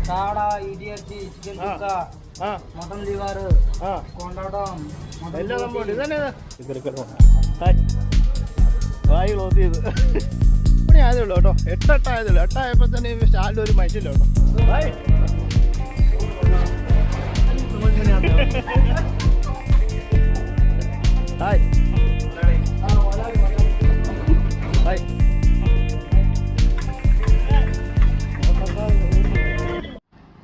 കാട, ഇടിയച്ചി, chicken tikka, mutton liver, കൊണ്ടാട്ടം, എല്ലാം സംഭവം ഇതന്നെ. വായി ക്ലോസ് ചെയ്ത് പണി ആയതേ ഉള്ളൂ കേട്ടോ. 8 ആയതേ ഉള്ളൂ. 8 ആയപ്പോൾ തന്നെ സ്റ്റാൻഡിൽ ഒരു മനുഷ്യല്ല കേട്ടോ. Hi hi hi.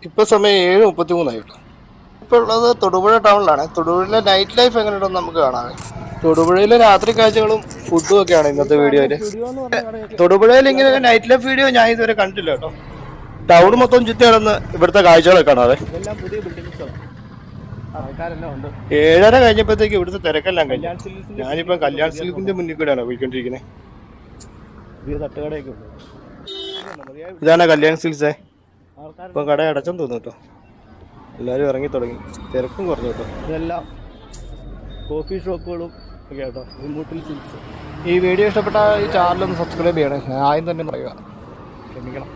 ഇപ്പൊ സമയം 7:33 കേട്ടോ. ഇപ്പോൾ ഉള്ളത് തൊടുപുഴ ടൗണിലാണ്. തൊടുപുഴയിലെ നൈറ്റ് ലൈഫ് എങ്ങനെയുണ്ടെന്ന് നമുക്ക് കാണാം. തൊടുപുഴയിലെ രാത്രി കാഴ്ചകളും ഫുഡും ഒക്കെയാണ് ഇന്നത്തെ വീഡിയോയില്. തൊടുപുഴയിൽ ഇങ്ങനെ നൈറ്റ് ലൈഫ് വീഡിയോ ഞാൻ ഇതുവരെ കണ്ടില്ല കേട്ടോ. ടൗൺ മൊത്തം ചുറ്റി നടന്ന് ഇവിടുത്തെ കാഴ്ചകളൊക്കെ കാണാതെ. എല്ലാം പുതിയ ബിൽഡിങ്സുകളാണ്. ആൾക്കാരെല്ലാം ഉണ്ട്. 7:30 കഴിഞ്ഞപ്പോഴത്തേക്ക് ഇവിടുത്തെ തിരക്കെല്ലാം കഴിഞ്ഞു. ഞാനിപ്പോ കല്യാൺ സിൽക്കിന്റെ മുന്നിൽ കൂടെയാണ് പോയിക്കൊണ്ടിരിക്കുന്നത്. പുതിയ തട്ടുകടയൊക്കെ ഉണ്ട്. ഇതാണ് കല്യാൺ സിൽക്സേ. ഇപ്പം കട അടച്ചെന്ന് തോന്നുന്നു കേട്ടോ. എല്ലാവരും ഇറങ്ങി തുടങ്ങി. തിരക്കും കുറഞ്ഞു കേട്ടോ. ഇതെല്ലാം കോഫി ഷോപ്പുകളും ഒക്കെ കേട്ടോ. മൂട്ടിൽ സിൽക്സ്. ഈ വീഡിയോ ഇഷ്ടപ്പെട്ട ഈ ചാനലൊന്ന് സബ്സ്ക്രൈബ് ചെയ്യണേ. ആദ്യം തന്നെ പറയുക, ക്ഷമിക്കണം.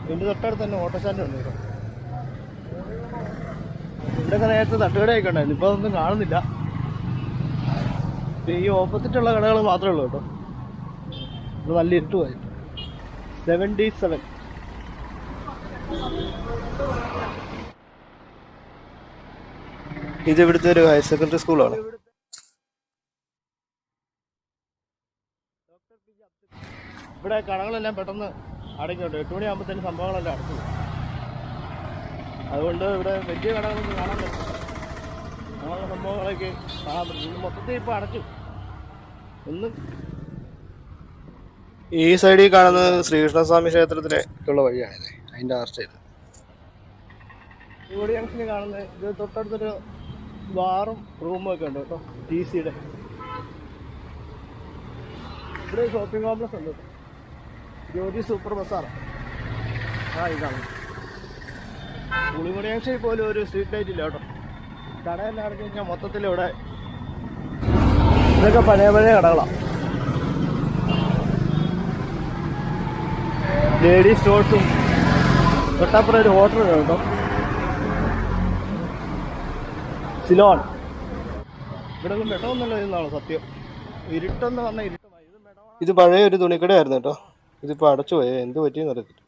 ഇതിൻ്റെ തൊട്ടടുത്ത് തന്നെ ഓട്ടോ സ്റ്റാൻഡ് ഉണ്ട് കേട്ടോ. ഇവിടെയൊക്കെ നേരത്തെ തട്ടുകടയൊക്കെ ഉണ്ടായിരുന്നു. ഇപ്പോൾ അതൊന്നും കാണുന്നില്ല. ഈ ഓപ്പോസിറ്റുള്ള കടകൾ മാത്രമേ ഉള്ളൂ കേട്ടോ. ഇത് നല്ല ഇരുട്ടുമായി. 77. ഇത് ഇവിടുത്തെ ഒരു ഹയർ സെക്കൻഡറി സ്കൂളാണ്. ഇവിടെ കടകളെല്ലാം പെട്ടെന്ന് അടയ്ക്കോട്ടെ. 8 മണിയാകുമ്പോഴത്തേനും സംഭവങ്ങളെല്ലാം അടച്ചു. അതുകൊണ്ട് ഇവിടെ വലിയ കടകളൊന്നും കാണാൻ പറ്റും. അങ്ങനെയുള്ള സംഭവങ്ങളൊക്കെ കാണാൻ പറ്റും. മൊത്തത്തിൽ ഇപ്പോൾ അടച്ചു. ഒന്നും. ഈ സൈഡിൽ കാണുന്നത് ശ്രീകൃഷ്ണസ്വാമി ക്ഷേത്രത്തിലേക്കുള്ള വഴിയാണല്ലേ. അതിൻ്റെ ആർച്ച് ചെയ്ത് ഇവിടെ ജംഗ്ഷനിൽ കാണുന്നത്. ഇത് തൊട്ടടുത്തൊരു ബാറും റൂമും ഒക്കെ ഉണ്ട് കേട്ടോ. TCയുടെ ഇവിടെ ഷോപ്പിംഗ് കോംപ്ലക്സ് ഉണ്ട് കേട്ടോ. ജ്യോതി സൂപ്പർ ബസാറാണ്. ഇതാണ് പുളിമുടി ജംഗ്ഷനിൽ പോലും ഒരു സ്ട്രീറ്റ് ലൈറ്റ് ഇല്ല കേട്ടോ. കടയെല്ലാം അടച്ചു കഴിഞ്ഞാൽ മൊത്തത്തിൽ ഇവിടെ ഇതൊക്കെ പഴയ കടകളാണ്. ലേഡീസ് സ്റ്റോഴ്സും തൊട്ടപ്പുറം ഒരു ഹോട്ടൽ കേട്ടോ. സിലോൺ. ഇവിടെ ഒന്നും വെട്ടമൊന്നുമില്ല എന്നാണ് സത്യം. ഇരുട്ടെന്ന് പറഞ്ഞാൽ ഇരുട്ടമായി. ഇത് പഴയ ഒരു തുണിക്കടയായിരുന്നു കേട്ടോ. ഇതിപ്പോൾ അടച്ചു പോയി. എന്ത് പറ്റിയെന്ന് അറിയത്തില്ല.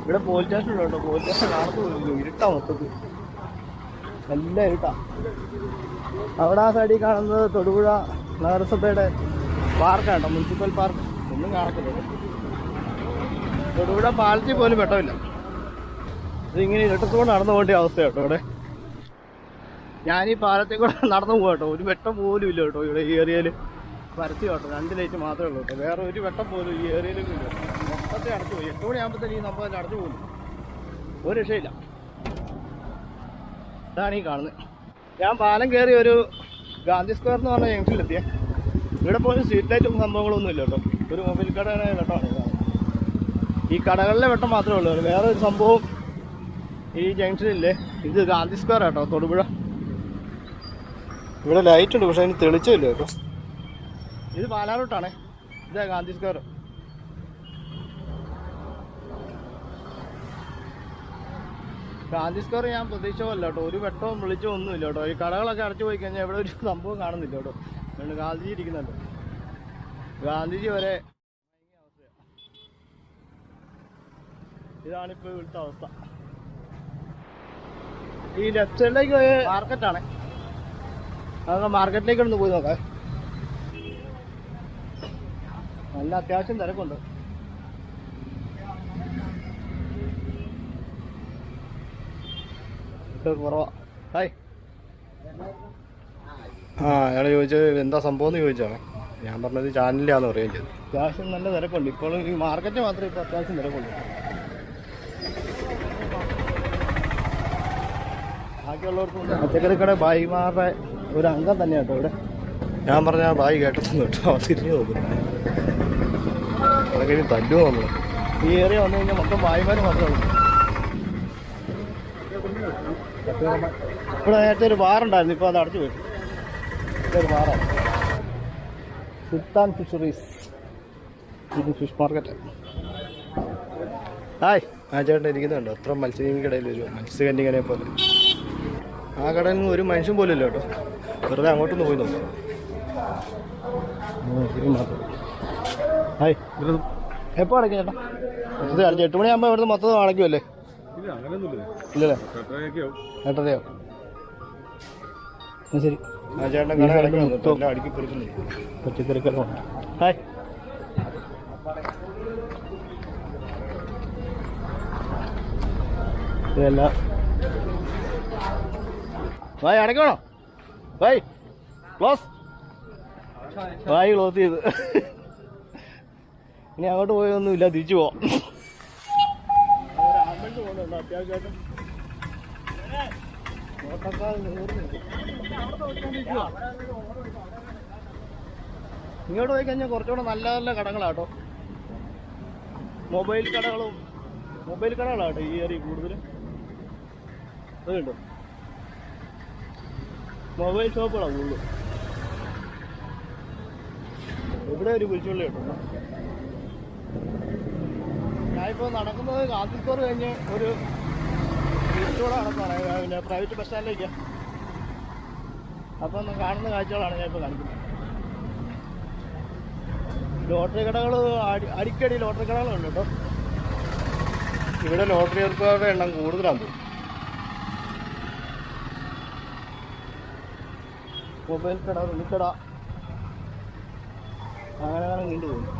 ഇവിടെ പോലീസ് സ്റ്റേഷൻ ഉണ്ട് കേട്ടോ. പോലീസ് സ്റ്റേഷൻ കാണത്തു പോലും. ഇരുട്ടാ മൊത്തത്തിൽ. നല്ല ഇരുട്ടാ. അവിടെ ആ സൈഡിൽ കാണുന്നത് തൊടുപുഴ നഗരസഭയുടെ പാർക്കാണ് കേട്ടോ. Municipal park. ഒന്നും കാണത്തില്ല. തൊടുപുഴ പാലത്തിൽ പോലും വെട്ടമില്ല. ഇതിങ്ങനെ ഇരുട്ടത്തോടെ നടന്നു പോകേണ്ട അവസ്ഥ കേട്ടോ ഇവിടെ. ഞാനീ പാലത്തിൽ കൂടെ നടന്നു പോകാം കേട്ടോ. ഒരു വെട്ടം പോലും ഇല്ല കേട്ടോ ഇവിടെ ഈ ഏരിയയിൽ. പരത്തി കേട്ടോ. 2 ലൈറ്റ് മാത്രമേ ഉള്ളൂ കേട്ടോ. വേറെ ഒരു വെട്ടം പോലും ഈ ഏരിയയിലേക്ക് ഇല്ല. മൊത്തത്തിൽ അടച്ചു പോയി. 8 മണിയാകുമ്പോഴത്തേന് ഈ സംഭവം അടച്ചു പോകുന്നു. ഒരു രക്ഷയില്ല. ഇതാണ് ഈ കാണുന്നത്. ഞാൻ പാലം കയറി ഒരു ഗാന്ധി സ്ക്വയർ എന്ന് പറഞ്ഞ ജംഗ്ഷനിലെത്തിയേ. ഇവിടെ പോലും സ്ട്രീറ്റ് ലൈറ്റും സംഭവങ്ങളൊന്നും ഇല്ല കേട്ടോ. ഒരു മൊബൈൽ കടയുടെ വെട്ടമാണ്. ഈ കടകളിലെ വെട്ടം മാത്രമേ ഉള്ളൂ. വേറെ ഒരു സംഭവം ഈ ജംഗ്ഷനില്ലേ. ഇത് ഗാന്ധി സ്ക്വയർ കേട്ടോ, തൊടുപുഴ. ഇവിടെ ലൈറ്റ് ഉണ്ട്, പക്ഷെ അതിന് തെളിച്ചില്ല കേട്ടോ. ഇത് പാലാറൂട്ടാണേ. ഇതാ ഗാന്ധി സ്ക്വയർ. ഗാന്ധി സ്ക്വയർ ഞാൻ പ്രതീക്ഷിച്ചല്ല കേട്ടോ. ഒരു വെട്ടവും വിളിച്ചോ ഒന്നുമില്ല കേട്ടോ. ഈ കടകളൊക്കെ അടച്ചു പോയി കഴിഞ്ഞാൽ ഇവിടെ ഒരു സംഭവം കാണുന്നില്ല കേട്ടോ. ഗാന്ധിജി ഇരിക്കുന്നുണ്ട്. ഗാന്ധിജി വരെ അവസ്ഥയാണ്. ഇതാണിപ്പോൾ ഇവിടുത്തെ അവസ്ഥ. ഈ ലെഫ്റ്റ് സൈഡിലേക്ക് പോയ മാർക്കറ്റാണ്. അതൊക്കെ മാർക്കറ്റിലേക്ക് ഒന്ന് പോയി നോക്കാം. നല്ല അത്യാവശ്യം തിരക്കുണ്ട്. കുറവാ. ഹായ്. അയാൾ ചോദിച്ചത് എന്താ സംഭവം എന്ന് ചോദിച്ചാണ്. ഞാൻ പറഞ്ഞത് ചാനലിലാന്ന് പറയുകയും ചെയ്തു. അത്യാവശ്യം നല്ല തിരക്കുണ്ട്. ഇപ്പോഴും ഈ മാർക്കറ്റ് മാത്രമേ ഇപ്പോൾ അത്യാവശ്യം തിരക്കുള്ളൂ. ബാക്കിയുള്ളവർക്കും പച്ചക്കറിക്കട ഭായിമാരുടെ ഒരു അംഗം തന്നെയാണ് കേട്ടോ ഇവിടെ. ഞാൻ പറഞ്ഞ ഭായി കേട്ടതെന്ന് കേട്ടോ. തിരിഞ്ഞു നോക്കുന്നു. അതൊക്കെ ഇനി തല്ലുമോ നമ്മൾ. ഈ ഏരിയ വന്നു കഴിഞ്ഞാൽ മൊത്തം ഭായിമാർ മാത്രമേ ഉള്ളൂ. ഇവിടെ നേരത്തെ ഒരു ബാറുണ്ടായിരുന്നു. ഇപ്പോൾ അത് അടച്ചു പോയി. ഇതൊരു ബാറാണ്. സുൽത്താൻ ഫിഷറീസ്. Fish market. ഹായ്, ആ ചേട്ടൻ ഇരിക്കുന്നുണ്ടോ? അത്ര മത്സ്യകടയിൽ ഒരു മത്സ്യകന്യകനെ പോലെ. ആ കടയിൽ നിന്ന് ഒരു മനുഷ്യൻ പോലും ഇല്ല കേട്ടോ. വെറുതെ അങ്ങോട്ടൊന്ന് പോയി നോക്കാം. ഹായ്, എപ്പോൾ അടയ്ക്കും ചേട്ടാ? ഇത് 8 മണിയാകുമ്പോൾ ഇവിടുന്ന് മൊത്തം അടയ്ക്കുമല്ലേ? ഇല്ലല്ലേ, 8:30. ശരി. ആ ചേട്ടൻ കട അടയ്ക്കണം, അടുക്കി പൊരിക്കുന്നു പച്ചക്കറിക്കെല്ലാം. ഹായ്, ഇതെല്ലാം വായി അടയ്ക്കണോ? വായി ക്ലോസ്, വായി ക്ലോസ് ചെയ്ത്. ഇനി അങ്ങോട്ട് പോയൊന്നുമില്ല, തിരിച്ചു പോവാം. അത്യാവശ്യമായിട്ടും ഇങ്ങോട്ട് പോയി കഴിഞ്ഞാൽ കുറച്ചുകൂടെ നല്ല നല്ല കടകളാട്ടോ. മൊബൈൽ കടകളാട്ടോ ഈ ഏരിയ കൂടുതലും. അതുണ്ടോ, മൊബൈൽ ഷോപ്പുകളാണ് കൂടുതലും. ഇവിടെ ഒരു കുരിശുപള്ളി കേട്ടോ. ഞാനിപ്പോൾ നടക്കുന്നത് ഗാന്ധി സ്റ്റോർ കഴിഞ്ഞ് ഒരു കുരിശുകൂടെ നടക്കുകയാണ്, പിന്നെ പ്രൈവറ്റ് ബസ് സ്റ്റാൻഡിലേക്ക്. അപ്പം കാണുന്ന കാഴ്ചകളാണ് ഞാനിപ്പോൾ കാണിക്കുന്നത്. ലോട്ടറി കടകൾ, അടിക്കടി ലോട്ടറി കടകളുണ്ട് കേട്ടോ. ഇവിടെ ലോട്ടറി ഏർപ്പാടുടെ എണ്ണം കൂടുതലാണ്. മൊബൈൽ കട, തുണിക്കട, അങ്ങനെ നീണ്ടു പോകുന്നു.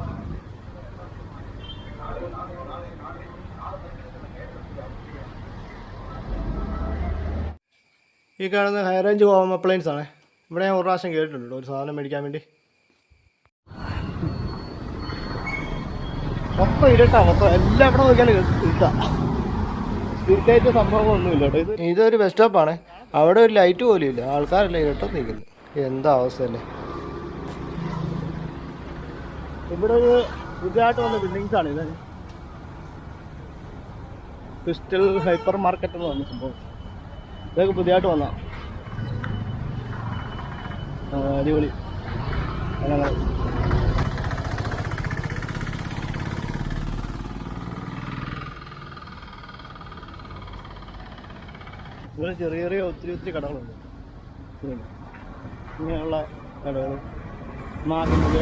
ഈ കാണുന്ന ഹൈ റേഞ്ച് ഹോം അപ്ലയൻസ് ആണ്. ഇവിടെ ഞാൻ ഒരു പ്രാവശ്യം കേട്ടിട്ടുണ്ട് ഒരു സാധനം മേടിക്കാൻ വേണ്ടി. മൊത്തം ഇരുട്ടാ, മൊത്തം എല്ലാം ഇവിടെ നോക്കിയാലും ഇരുട്ടാ. സ്ട്രീറ്റ് ലൈറ്റ് സംഭവങ്ങളൊന്നുമില്ല കേട്ടോ. ഇതൊരു ബസ് സ്റ്റോപ്പാണ്. അവിടെ ഒരു ലൈറ്റ് പോലും ഇല്ല, ആൾക്കാരെല്ലാം ഇരുട്ടം നിൽക്കുന്നു. എന്താ അവസ്ഥയല്ലേ. ഇവിടെ ഒരു പുതിയതായിട്ട് വന്ന ബിൽഡിങ്സ് ആണ് ഇത്. ക്രിസ്റ്റൽ ഹൈപ്പർ മാർക്കറ്റ് എന്ന് പറഞ്ഞ സംഭവം ഇതൊക്കെ പുതിയതായിട്ട് വന്ന അടിപൊളി. ഇവിടെ ചെറിയ ചെറിയ ഒത്തിരി കടകളുണ്ട്. ഇങ്ങനെയുള്ള കടകൾ മാർക്കറ്റ്.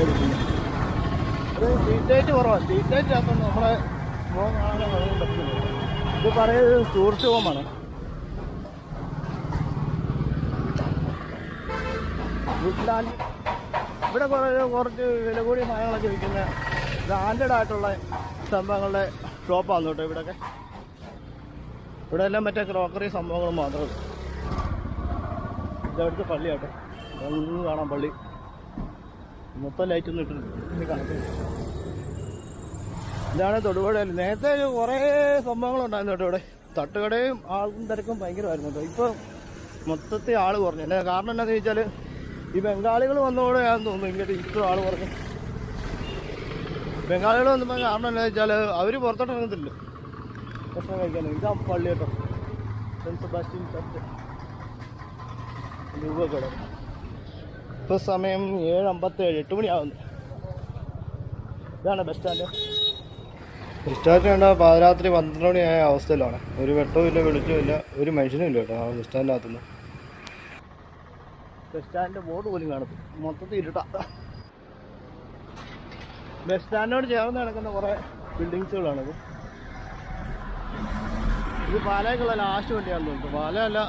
ഇത് സ്ട്രീറ്റ് ലൈറ്റ് കുറവാണ്. സ്ട്രീറ്റ് ലൈറ്റ് ആക്കുമ്പോൾ നമ്മളെ ഹോം കാണാൻ പറ്റുന്നില്ല. ഇത് പറയുന്നത് ടൂറിസ്റ്റ് ഹോമാണ്. വുഡ്ലാൻഡ്. ഇവിടെ കുറച്ച് വില കൂടിയ സാധനങ്ങളൊക്കെ വിൽക്കുന്ന ബ്രാൻഡഡ് ആയിട്ടുള്ള സംഭവങ്ങളുടെ ഷോപ്പാണ് കേട്ടോ ഇവിടെയൊക്കെ. ഇവിടെ എല്ലാം മറ്റേ ക്രോക്കറി സംഭവങ്ങൾ മാത്രമേ ഉള്ളൂ. ഇതവിടുത്തെ പള്ളിയാട്ടോ, ഒന്ന് കാണാം പള്ളി. മൊത്തം ലൈറ്റൊന്നും ഇട്ടിട്ടുണ്ട് കണക്ക്. ഇതാണ് തൊടുപുഴയിൽ. നേരത്തെ കുറേ സംഭവങ്ങളുണ്ടായിരുന്നു കേട്ടോ ഇവിടെ. തട്ടുകടയും ആൾക്കും തിരക്കും ഭയങ്കരമായിരുന്നു കേട്ടോ. ഇപ്പോൾ മൊത്തത്തിൽ ആൾ കുറഞ്ഞു. അല്ലേ, കാരണം എന്താണെന്ന് ചോദിച്ചാൽ ഈ ബംഗാളികൾ വന്നതോടെയാണെന്ന് തോന്നുന്നു ഇങ്ങോട്ട് ഇത്ര ആൾ കുറഞ്ഞു. ബംഗാളികൾ വന്നപ്പോൾ കാരണം എന്താണെന്ന് വെച്ചാൽ അവർ പുറത്തോട്ട് ഇറങ്ങത്തില്ല ഭക്ഷണം കഴിക്കാൻ. ഇതാ പള്ളി കേട്ടോ, സെൻറ്റ് സെബാസ്റ്റ്യൻ ചർച്ച് രൂപക്കട. ഇപ്പോൾ സമയം 7:57, 8 മണിയാവുന്നു. ഇതാണ് ബസ് സ്റ്റാൻഡ്. ബസ് സ്റ്റാൻഡ് കണ്ട പാതിരാത്രി 12 മണിയായ അവസ്ഥയിലാണ്. ഒരു വെട്ടവും ഇല്ല, വെളിച്ചവും ഇല്ല, ഒരു മനുഷ്യനും ഇല്ല കേട്ടോ ആ ബസ് സ്റ്റാൻഡിനകത്തുനിന്ന്. ബസ് സ്റ്റാൻഡിൻ്റെ ബോർഡ് പോലും കാണത്തും, മൊത്തത്തിൽ ഇരുട്ടാ. ബസ് സ്റ്റാൻഡിനോട് ചേർന്ന് കിടക്കുന്ന കുറേ ബിൽഡിങ്സുകളാണിത്. ഇത് പാലയ്ക്കുള്ള ലാസ്റ്റ് വണ്ടിയാണെന്ന് തോന്നുന്നു. പാലയല്ല,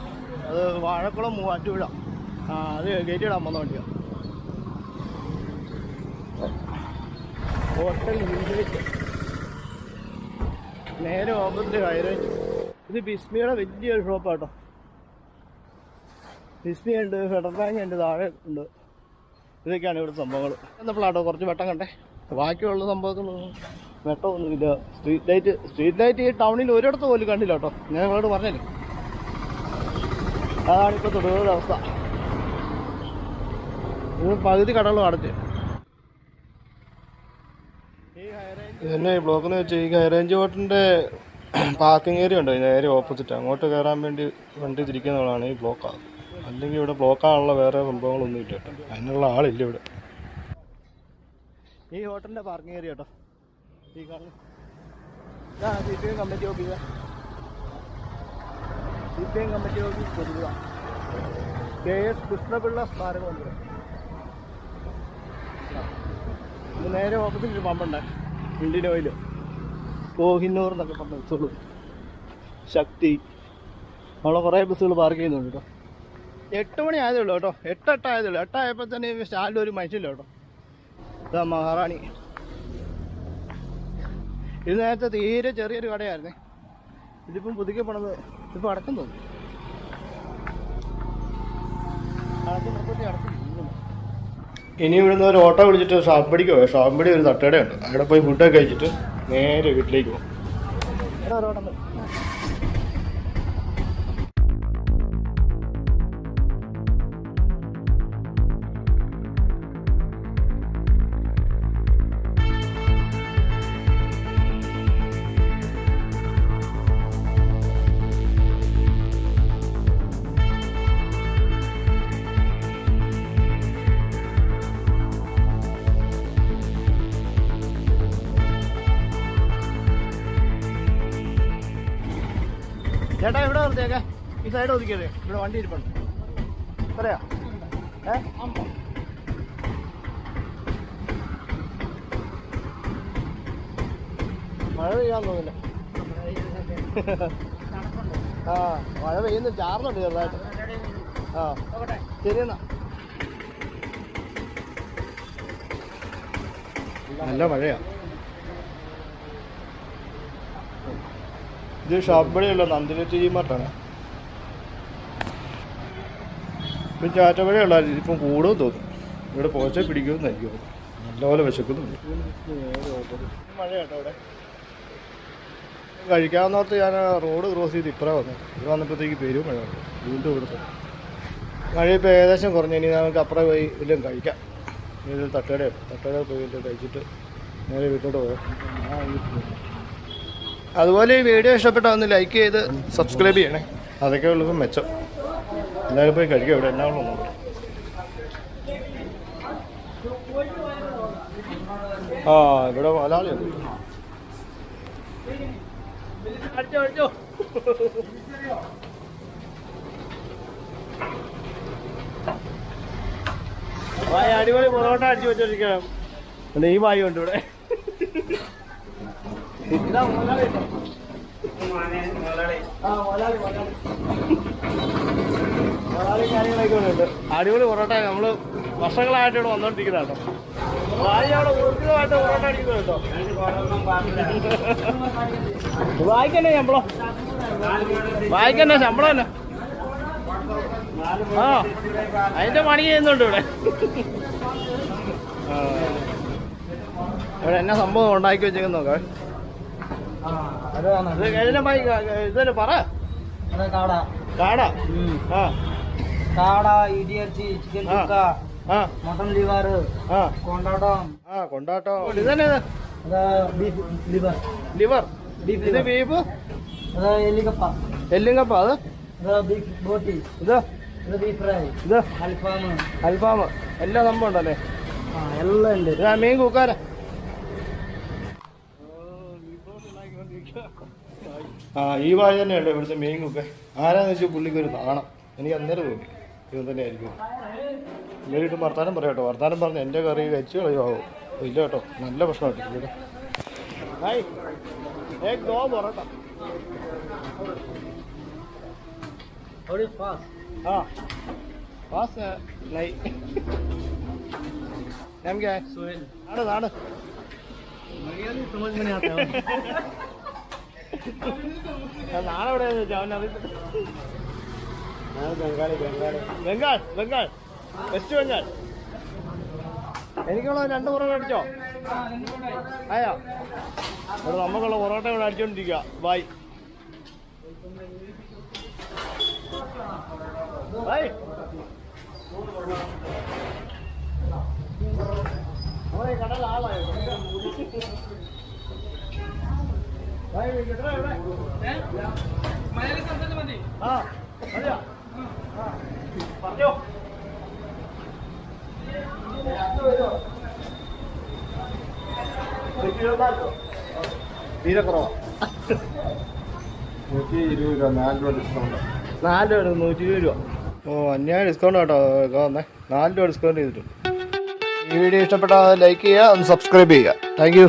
അത് വാഴക്കുളം മൂവാറ്റുപുഴ. അത് ഗേറ്റ് ഇടാൻ വന്ന വണ്ടിയാണ്. ഹോട്ടൽ ഹിന്ദുവിറ്റ് നേരെ ഓപ്പസിറ്റ് ഹൈ റേഞ്ച്. ഇത് ബിസ്മിയുടെ വലിയൊരു ഷോപ്പാട്ടോ. ബിസ്മി ഉണ്ട്, ഫെഡറൽ ബാങ്ക് ഉണ്ട്, താഴെ ഉണ്ട്. ഇതൊക്കെയാണ് ഇവിടെ സംഭവങ്ങൾ. എന്നപ്പോഴാട്ടോ കുറച്ച് വെട്ടം കണ്ടേ. ബാക്കിയുള്ള സംഭവത്തിലൊന്നും വെട്ടമൊന്നുമില്ല. സ്ട്രീറ്റ് ലൈറ്റ് ഈ ടൗണിൽ ഒരിടത്ത് പോലും കണ്ടില്ല കേട്ടോ. ഞാൻ നിങ്ങളോട് പറഞ്ഞില്ലേ, അതാണിപ്പോൾ തൊടുപുഴയുടെ അവസ്ഥ. ഇത് പകുതി കടകളും അടച്ച്. ഇതന്നെ ഈ ബ്ലോക്ക് എന്ന് വെച്ചാൽ ഈ ഹൈ റേഞ്ച് ഹോട്ടലിൻ്റെ പാർക്കിംഗ് ഏരിയ ഉണ്ടോ, നേരെ ഓപ്പോസിറ്റ്. അങ്ങോട്ട് കയറാൻ വേണ്ടി വണ്ടി തിരിക്കുന്നതാണ് ഈ ബ്ലോക്കാണ്. അല്ലെങ്കിൽ ഇവിടെ ബ്ലോക്കാണുള്ള വേറെ സംഭവങ്ങളൊന്നും ഇല്ല കേട്ടോ. അതിനുള്ള ആളില്ല ഇവിടെ. ഈ ഹോട്ടലിൻ്റെ പാർക്കിംഗ് ഏരിയ കേട്ടോ. ഈ കാണുന്നു ഇതാണ് CPM committee office. CPM committee office Thodupuzha. KS Krishnapillai സ്മാരക മന്ദിരം. ഇത് നേരെ ഓപ്പോസിറ്റ് ഒരു പമ്പുണ്ട്, ഇന്ത്യൻ ഓയിൽ, കോഹിന്നൂർ എന്നൊക്കെ പറഞ്ഞ ബസ്സുകൾ, ശക്തി, അവിടെ കുറേ ബസ്സുകൾ പാർക്ക് ചെയ്യുന്നുണ്ട് കേട്ടോ. 8 മണി ആയതേ ഉള്ളൂ കേട്ടോ, 8 ആയതേ ഉള്ളൂ. 8 ആയപ്പോൾ തന്നെ സ്റ്റാൻഡിൽ ഒരു മനുഷ്യല്ല കേട്ടോ. ഇതാ മഹാറാണി. ഇത് നേരത്തെ തീരെ ചെറിയൊരു കടയായിരുന്നേ, ഇതിപ്പം പുതുക്കി പണത് ഇപ്പം അടക്കം തോന്നി. ഇനി ഇവിടുന്ന് ഒരു ഓട്ടോ വിളിച്ചിട്ട് ഷാമ്പടിക്ക് പോയോ. ഷാമ്പടി ഒരു തട്ടുകടയുണ്ട്, അവിടെ പോയി ഫുഡൊക്കെ കഴിച്ചിട്ട് നേരെ വീട്ടിലേക്ക് പോകും. ചേട്ടാ ഇവിടെ നിർത്തിയേക്കെ, ഈ സൈഡ് ഒതുക്കിയതേ, ഇവിടെ വണ്ടി ഇരിപ്പുണ്ട്. പറയാ മഴ പെയ്യാൻ തോന്നില്ല. ആ മഴ പെയ്യുന്നു, ചാർന്നുണ്ട് ചെറുതായിട്ട്. ആ ശരി എന്നാ. നല്ല മഴയാ. ഇത് ഷാപ്പടിയല്ല, നന്ദിലറ്റ് മാർട്ടാണ്. ഇപ്പം ചാറ്റമഴയുള്ളായിരുന്നു, ഇപ്പം കൂടുമെന്ന് തോന്നുന്നു. ഇവിടെ പോച്ച പിടിക്കുമെന്നായിരിക്കും, നല്ലപോലെ വിശക്കുന്നുണ്ട്. മഴ കേട്ടോ ഇവിടെ. കഴിക്കാവുന്നോർത്ത് ഞാൻ റോഡ് ക്രോസ് ചെയ്ത് ഇപ്പറ വന്നു. ഇത് വന്നപ്പോഴത്തേക്ക് പെരും മഴ ഉണ്ട് വീണ്ടും ഇവിടുത്തെ. മഴ ഇപ്പോൾ ഏകദേശം കുറഞ്ഞു. ഇനി നമുക്ക് അപ്പുറം പോയി വല്ലതും കഴിക്കാം. ഇതൊരു തട്ടുകട പോയി വല്ലതും കഴിച്ചിട്ട് നേരെ വീട്ടിലോട്ട് പോകാം. അതുപോലെ ഈ വീഡിയോ ഇഷ്ടപ്പെട്ടാൽ ഒന്ന് ലൈക്ക് ചെയ്ത് സബ്സ്ക്രൈബ് ചെയ്യണേ, അതൊക്കെ ഉള്ളപ്പോൾ മെച്ചം. എല്ലാവരും പോയി കഴിക്കാം. ഇവിടെ എന്നാ ഉള്ളൂ നോക്കാം. ആ ഇവിടെ മലയാളിയുണ്ട്. അടിപൊളി പൊറോട്ട അടിച്ചു വെച്ചോണ്ടിരിക്കണം. ഈ മായി ഉണ്ട് ഇവിടെ. കാര്യങ്ങളൊക്കെ ഉണ്ട്. അടിപൊളി പൊറോട്ട. നമ്മള് വർഷങ്ങളായിട്ട് ഇവിടെ വന്നോണ്ടിരിക്കുന്ന കേട്ടോ. അവിടെ ഊർജിതമായിട്ട് പൊറോട്ട അടിക്കുന്നത് കേട്ടോ. വായിക്കന്നെ ശമ്പളം, വായിക്കന്നെ ശമ്പളം തന്നെ. ആ അതിന്റെ പണി ചെയ്യുന്നുണ്ട് ഇവിടെ. ഇവിടെ എന്നാ സംഭവം ഉണ്ടാക്കി വെച്ചേക്കുന്ന നോക്കാം. ഇതല്ലേ പറ. കാട, കാട, ഇടിയർച്ചി, ചിക്കൻ ടിക്ക, മട്ടൺ ലിവർ, കൊണ്ടാട്ടം. കൊണ്ടാട്ടം. ഇതന്നെ ലിവർ, ലിവർ. ഇത് ബീഫ്, എല്ലിക്കപ്പ, എല്ലിങ്കപ്പ. അത് ബീഫ് ബോട്ടി, ഇത് ബീഫ് ഫ്രൈ, ഇത് അൽഫാം, എല്ലാ സംഭവം ഉണ്ടല്ലേ. എല്ലാം ഉണ്ട്. മീൻ കൂക്കാര. ആ ഈ വായ തന്നെയല്ലേ ഇവിടുത്തെ മെയിൻ കുക്ക്. ആരാന്ന് വെച്ചാൽ പുള്ളിക്ക് ഒരു നാണം. എനിക്ക് അന്നേരം തോന്നി ഇത് തന്നെ ആയിരിക്കും. ഇവരിട്ട് വർത്താനം പറയാം കേട്ടോ. വർത്താനം പറഞ്ഞ് എൻ്റെ കറി വെച്ച് കളയുമാവും. ഇല്ല കേട്ടോ, നല്ല പ്രശ്നമായിട്ട് ഇവിടെ. ഹായ് പൊറോട്ട. हाँ पास नहीं नाम क्या है? सोहेल. नाड़ नाड़ समझ में नहीं आता है. നാളെ എവിടെ ബംഗാളി ബംഗാൾ ബംഗാൾ വെസ്റ്റ് ബംഗാൾ. എനിക്കുള്ള 2 പൊറോട്ട അടിച്ചോ? ആയോ? ഇവിടെ നമുക്കുള്ള പൊറോട്ട ഇവിടെ അടിച്ചോണ്ടിരിക്കുക. Bye bye. കടൽ ആളായോ? ആ മതിയോ? പറഞ്ഞോ. തീരെ കുറവാ. 120 രൂപ 4 രൂപ ഡിസ്കൗണ്ട്. 4 രൂപ 120 രൂപ. ഓ അന്യായ ഡിസ്കൗണ്ട് കേട്ടോ വന്നേ. 4 രൂപ ഡിസ്കൗണ്ട് ചെയ്തിട്ടുണ്ട്. ഈ വീഡിയോ ഇഷ്ടപ്പെട്ടാൽ ലൈക്ക് ചെയ്യുക, ഒന്ന് സബ്സ്ക്രൈബ് ചെയ്യുക. Thank you.